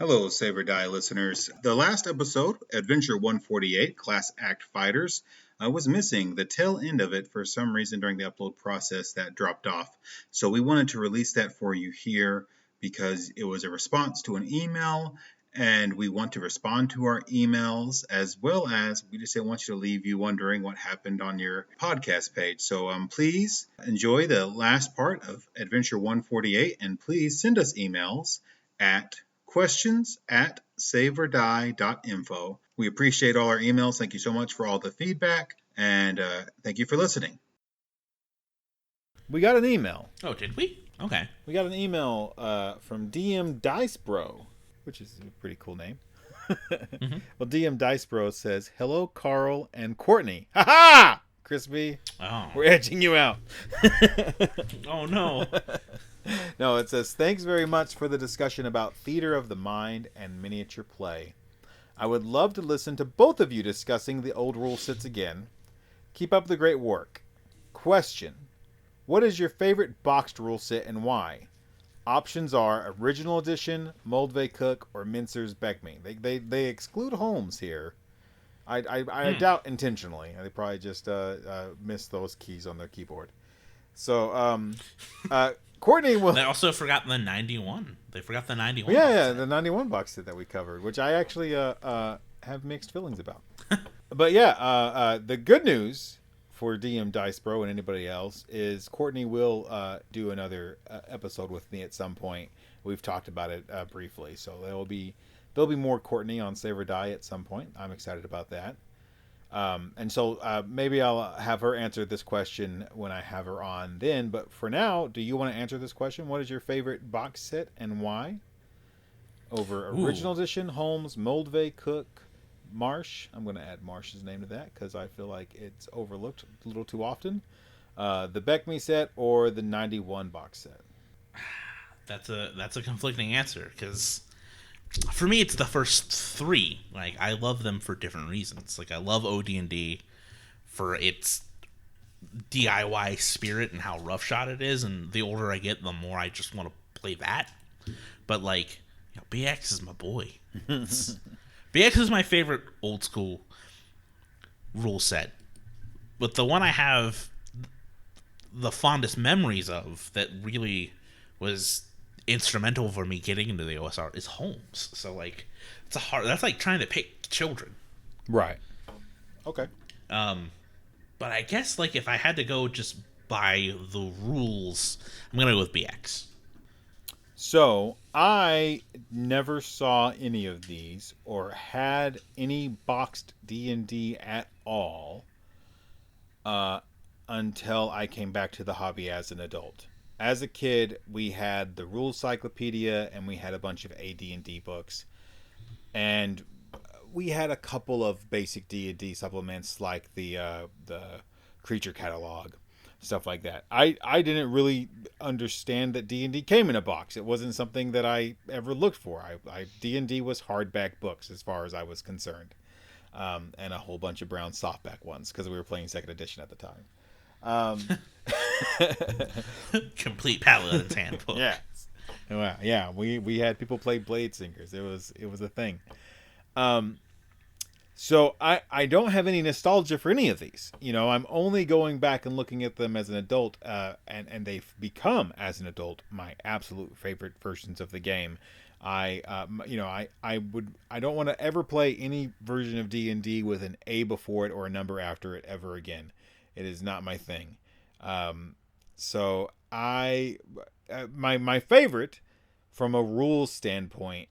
Hello, Saber Die listeners. The last episode, Adventure 148, Class Act Fighters, was missing. The tail end of it, for some reason, during the upload process, that dropped off. So we wanted to release that for you here because it was a response to an email, and we want to respond to our emails as well as we just didn't want you to leave you wondering what happened on your podcast page. So please enjoy the last part of Adventure 148, and please send us emails at questions@saveordie.info. We appreciate all our emails. Thank you so much for all the feedback, and thank you for listening. We got an email. Oh, did we? Okay. We got an email from DM Dice Bro, which is a pretty cool name. Mm-hmm. Well, DM Dice Bro says, "Hello, Carl and Courtney." Ha ha! Crispy, Oh. we're edging you out. Oh, no. No, it says, "Thanks very much for the discussion about theater of the mind and miniature play. I would love to listen to both of you discussing the old rule sets again. Keep up the great work. Question: what is your favorite boxed rule set and why? Options are Original Edition, Moldve Cook, or Mincer's Beckme." They exclude Holmes here. I doubt intentionally. They probably just missed those keys on their keyboard. So, Courtney will. They also forgot the 91. They forgot the 91. Yeah, the 91 box set that we covered, which I actually have mixed feelings about. But yeah, the good news for DM Dice Bro and anybody else is Courtney will do another episode with me at some point. We've talked about it briefly, so there'll be more Courtney on Save or Die at some point. I'm excited about that. And so maybe I'll have her answer this question when I have her on then. But for now, do you want to answer this question? What is your favorite box set and why? Over Original Edition, Holmes, Moldve, Cook, Marsh. I'm going to add Marsh's name to that because I feel like it's overlooked a little too often. The Beckme set or the 91 box set? That's a conflicting answer because for me it's the first three. Like, I love them for different reasons. Like, I love OD&D for its DIY spirit and how roughshod it is, and the older I get, the more I just want to play that. But like, BX is my boy. BX is my favorite old school rule set. But the one I have the fondest memories of that really was instrumental for me getting into the OSR is Holmes. So like, that's like trying to pick children. Right. Okay. But I guess like if I had to go just by the rules, I'm gonna go with BX. So I never saw any of these or had any boxed D&D at all until I came back to the hobby as an adult. As a kid, we had the Rules Cyclopedia and we had a bunch of AD&D books, and we had a couple of basic D&D supplements like the Creature Catalog, stuff like that. I didn't really understand that D&D came in a box. It wasn't something that I ever looked for. D&D was hardback books as far as I was concerned, and a whole bunch of brown softback ones because we were playing second edition at the time. Complete Paladin's Handbook. Yeah, well, yeah. We had people play Blade Singers. It was a thing. So I don't have any nostalgia for any of these. I'm only going back and looking at them as an adult, and they've become as an adult my absolute favorite versions of the game. I don't want to ever play any version of D&D with an A before it or a number after it ever again. It is not my thing. So my favorite from a rules standpoint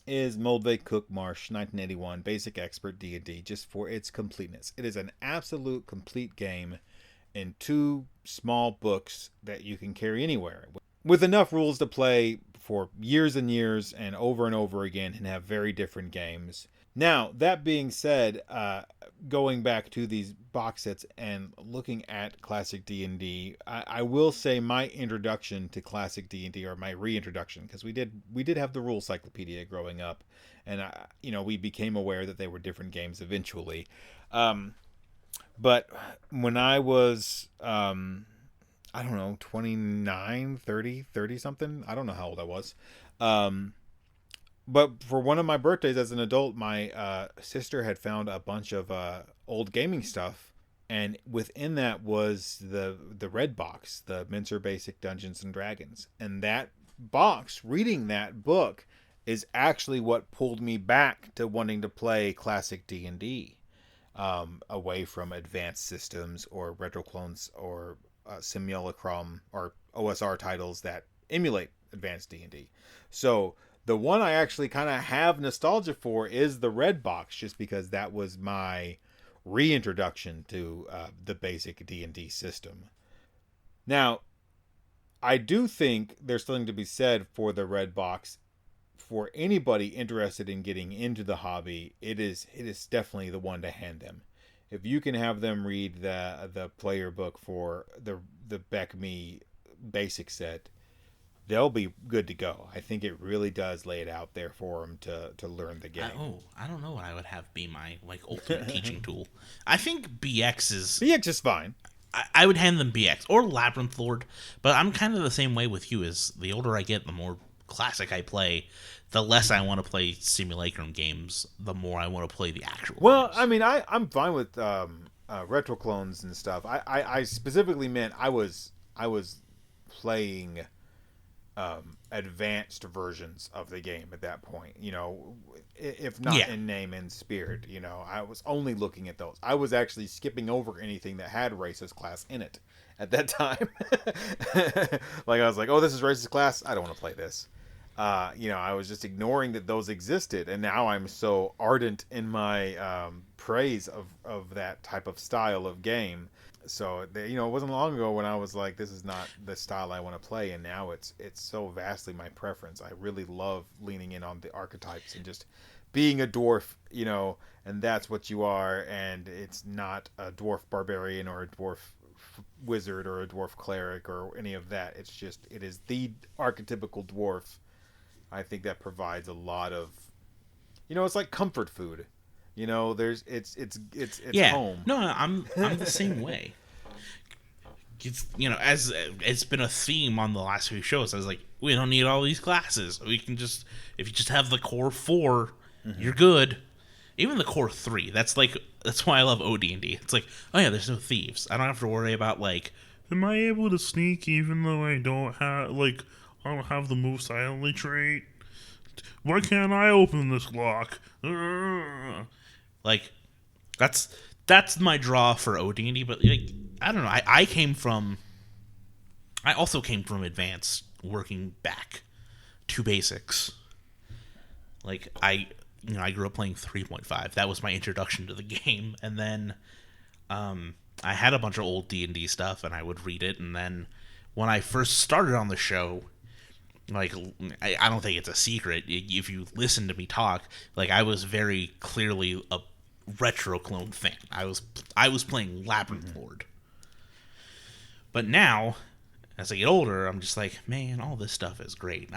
is Moldve Cook Marsh 1981 Basic Expert D&D, just for its completeness. It is an absolute complete game in 2 small books that you can carry anywhere, with enough rules to play for years and years and over again and have very different games. Now, that being said, going back to these box sets and looking at classic D&D, I will say my introduction to classic D&D, or my reintroduction, because we did have the Rules Cyclopedia growing up, and we became aware that they were different games eventually. But when I was I don't know, 29, 30 something, I don't know how old I was. but for one of my birthdays as an adult, my sister had found a bunch of old gaming stuff, and within that was the red box, the Mincer Basic Dungeons and Dragons, and that box, reading that book, is actually what pulled me back to wanting to play classic D&D, away from advanced systems or retro clones or simulacrum or OSR titles that emulate advanced D&D. So the one I actually kind of have nostalgia for is the red box, just because that was my reintroduction to the basic D&D system. Now, I do think there's something to be said for the red box. For anybody interested in getting into the hobby, it is definitely the one to hand them. If you can have them read the player book for the BECME basic set, they'll be good to go. I think it really does lay it out there for them to learn the game. I don't know what I would have be my ultimate teaching tool. I think BX is fine. I would hand them BX or Labyrinth Lord, but I'm kind of the same way with you. As the older I get, the more classic I play, the less I want to play simulacrum games, the more I want to play the actual games. I mean, I'm fine with retro clones and stuff. I specifically meant I was playing advanced versions of the game at that point, if not in name and spirit. I was only looking at those. I was actually skipping over anything that had racist class in it at that time. Like, I was like, oh, this is racist class, I don't want to play this. I was just ignoring that those existed, and now I'm so ardent in my praise of that type of style of game. So it wasn't long ago when I was like, this is not the style I want to play, and now it's so vastly my preference. I really love leaning in on the archetypes and just being a dwarf, and that's what you are, and it's not a dwarf barbarian or a dwarf wizard or a dwarf cleric or any of that. It is the archetypical dwarf. I think that provides a lot of, it's like comfort food. It's home. No, I'm the same way. It's as it's been a theme on the last few shows. I was like, we don't need all these classes. We can if you just have the core 4, you're good. Even the core 3. That's why I love OD&D. It's like, oh yeah, there's no thieves. I don't have to worry about am I able to sneak even though I don't have the move silently trait? Why can't I open this lock? That's my draw for OD&D, but I don't know. I also came from advanced, working back to basics. I grew up playing 3.5. That was my introduction to the game, and then I had a bunch of old D&D stuff, and I would read it, and then when I first started on the show, I don't think it's a secret if you listen to me talk, I was very clearly a retro clone fan. I was playing Labyrinth Lord. But now, as I get older, I'm just like, man, all this stuff is great.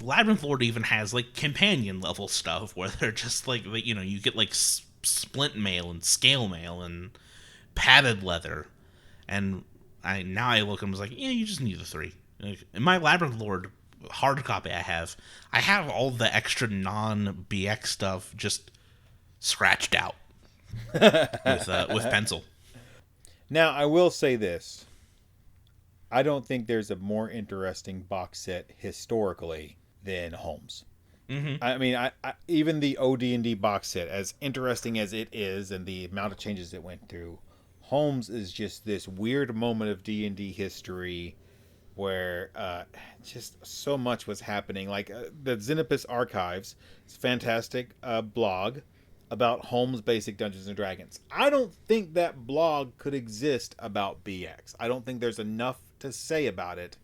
Labyrinth Lord even has companion level stuff where they're just you get splint mail and scale mail and padded leather, and I look and was like, yeah, you just need the 3. In my Labyrinth Lord hard copy I have all the extra non-BX stuff just scratched out with pencil. Now, I will say this. I don't think there's a more interesting box set historically than Holmes. Mm-hmm. I mean, I even the OD&D box set, as interesting as it is and the amount of changes it went through, Holmes is just this weird moment of D&D history where just so much was happening. The Xenopus Archives, it's a fantastic blog about Holmes Basic Dungeons & Dragons. I don't think that blog could exist about BX. I don't think there's enough to say about it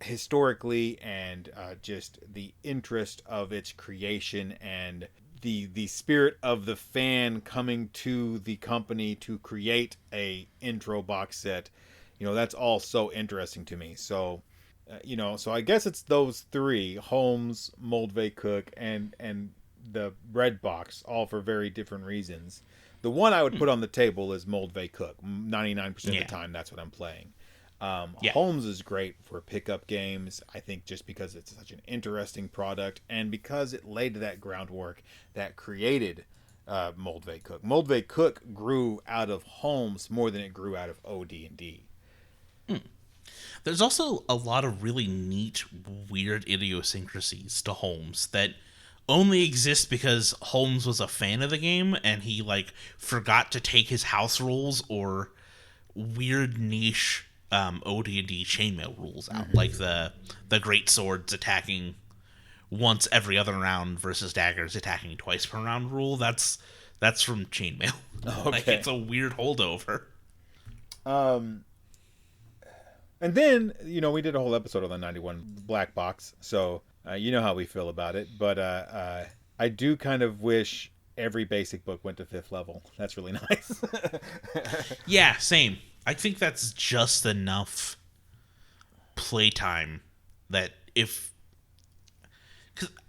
historically, and just the interest of its creation and the spirit of the fan coming to the company to create a intro box set. That's all so interesting to me. So, so I guess it's those 3, Holmes, Moldvay Cook, and the red box, all for very different reasons. The one I would put on the table is Moldvay Cook. 99% of the time, that's what I'm playing. Yeah. Holmes is great for pickup games, I think, just because it's such an interesting product and because it laid that groundwork that created Moldvay Cook. Moldvay Cook grew out of Holmes more than it grew out of OD&D. There's also a lot of really neat, weird idiosyncrasies to Holmes that only exist because Holmes was a fan of the game and he forgot to take his house rules or weird niche OD&D chainmail rules out, like the great swords attacking once every other round versus daggers attacking twice per round rule. That's from chainmail. Okay. It's a weird holdover. And then, we did a whole episode on the 91 Black Box, so you know how we feel about it. But I do kind of wish every basic book went to 5th level. That's really nice. Yeah, same. I think that's just enough playtime that because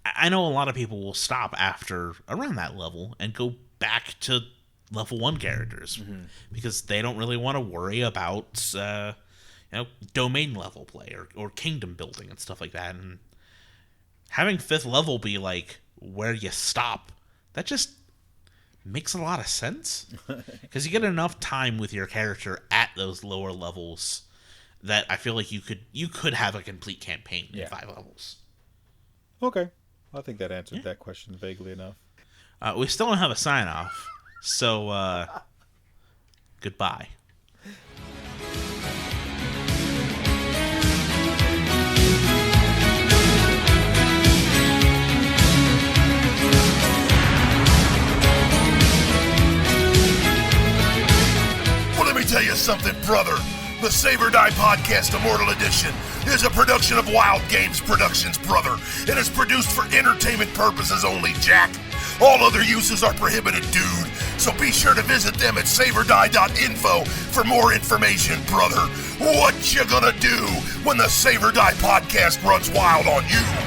I know a lot of people will stop after around that level and go back to level 1 characters because they don't really want to worry about domain level play or kingdom building and stuff like that. And having 5th level be where you stop, that just makes a lot of sense because you get enough time with your character at those lower levels that I feel like you could have a complete campaign in 5 levels. Okay. I think that answered that question vaguely enough. We still don't have a sign off, so goodbye. Tell you something, brother. The Save or Die Podcast Immortal Edition is a production of Wild Games Productions, brother, and is produced for entertainment purposes only, Jack. All other uses are prohibited, dude. So be sure to visit them at saveordie.info for more information, brother. What you gonna do when the Save or Die Podcast runs wild on you?